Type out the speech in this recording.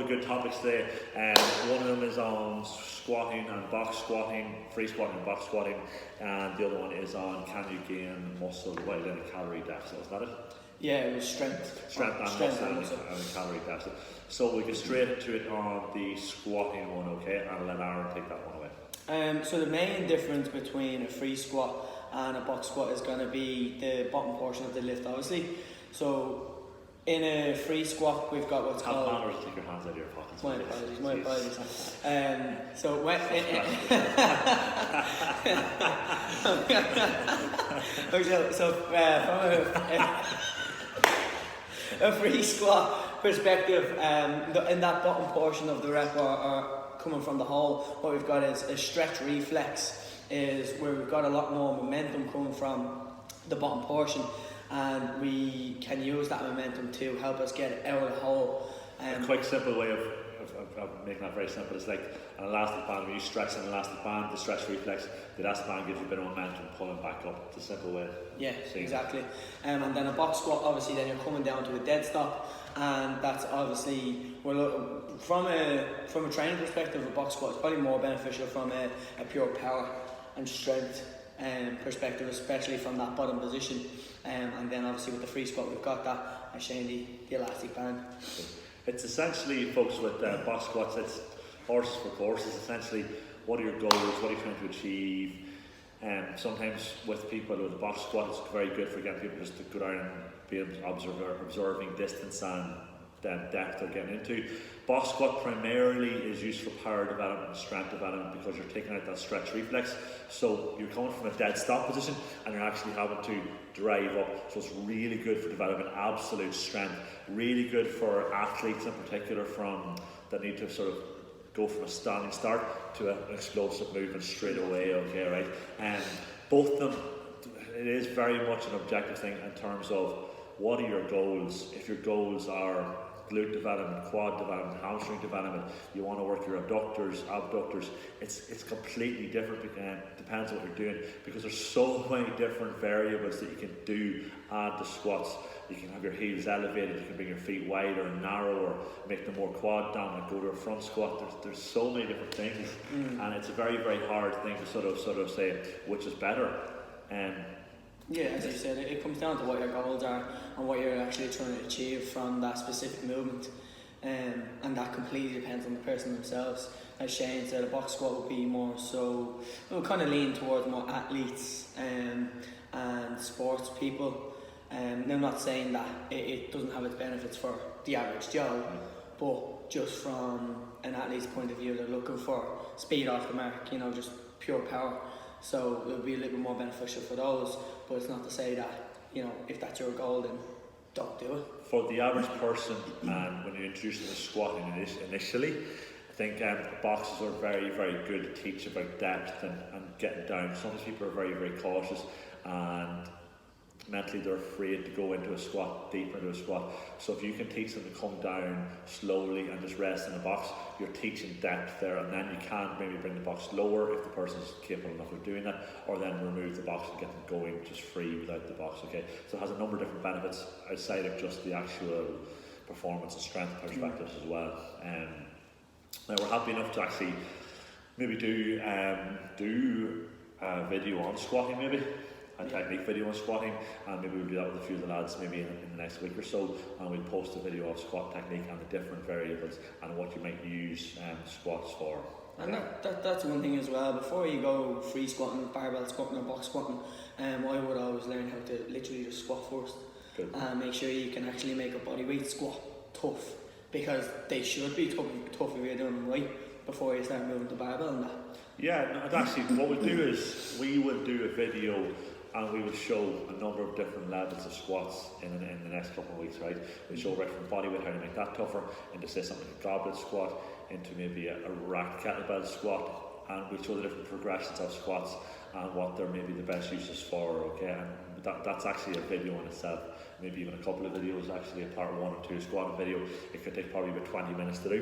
of good topics today. One of them is on squatting and box squatting, free squatting and box squatting, and the other one is on can you gain muscle while in a calorie deficit. Is that it? Yeah, it was strength. Strength and muscle and a calorie deficit. So we go straight into it on the squatting one, okay? And let Aaron take that one away. So the main difference between a free squat and a box squat is going to be the bottom portion of the lift, obviously. So in a free squat, we've got what's called... Have manners, take your hands out of your pockets. My apologies. So when... from a free squat perspective, in that bottom portion of the rep or coming from the hole, what we've got is a stretch reflex, is where we've got a lot more momentum coming from the bottom portion, and we can use that momentum to help us get out of the hole. A quick simple way of making that very simple is like an elastic band. When you stretch an elastic band, the stretch reflex, the elastic band gives you a bit of momentum pulling back up. It's a simple way. Yeah, exactly. And then a box squat, obviously, then you're coming down to a dead stop, and that's obviously, from a training perspective, a box squat is probably more beneficial from a pure power and strength perspective, especially from that bottom position. And then obviously with the free squat, we've got that, as Shane, the elastic band. It's essentially, folks, with box squats, it's horses for courses. Essentially, what are your goals? What are you trying to achieve? Sometimes with people with a box squat, it's very good for getting people just to go down and be observing distance and depth they're getting into. Box squat primarily is used for power development and strength development because you're taking out that stretch reflex. So you're coming from a dead stop position and you're actually having to drive up. So it's really good for developing absolute strength. Really good for athletes in particular that need to sort of go from a standing start to an explosive movement straight away, okay, right? And both of them, it is very much an objective thing in terms of what are your goals. If your goals are glute development, quad development, hamstring development, you want to work your abductors, it's completely different. Depends on what you're doing, because there's so many different variables that you can do add to squats. You can have your heels elevated, you can bring your feet wider and narrower, make them more quad dominant, go to a front squat. There's so many different things, and it's a very, very hard thing to sort of say which is better. Yeah, as you said, it comes down to what your goals are and what you're actually trying to achieve from that specific movement, and that completely depends on the person themselves. As Shane said, a box squat would be more so, it would kind of lean towards more athletes and sports people. Now, I'm not saying that it doesn't have its benefits for the average Joe, but just from an athlete's point of view, they're looking for speed off the mark, just pure power. So it would be a little bit more beneficial for those, but it's not to say that, if that's your goal, then don't do it. For the average person, when you introduce them to squatting initially, I think boxes are very, very good to teach about depth and getting down. Sometimes people are very, very cautious and mentally they're afraid to go into a squat, deeper into a squat. So if you can teach them to come down slowly and just rest in the box, you're teaching depth there, and then you can maybe bring the box lower if the person's capable enough of doing that, or then remove the box and get them going just free without the box, okay? So it has a number of different benefits outside of just the actual performance and strength perspectives as well. Now we're happy enough to actually maybe do a video on squatting maybe, a technique video on squatting, and maybe we'll do that with a few of the lads maybe in the next week or so, and we'll post a video of squat technique and the different variables and what you might use squats for. And that's one thing as well. Before you go free squatting, barbell squatting or box squatting, I would always learn how to literally just squat first. Good. And make sure you can actually make a bodyweight squat tough, because they should be tough if you're doing them right before you start moving the barbell and that. Yeah, and actually what we'll do is we will do a video and we will show a number of different levels of squats in the next couple of weeks, right? We'll show right from bodyweight how to make that tougher, into say something like a goblet squat, into maybe a racked kettlebell squat, and we'll show the different progressions of squats and what they're maybe the best uses for, okay? And that's actually a video in itself, maybe even a couple of videos, actually a part 1 or 2 squatting video. It could take probably about 20 minutes to do.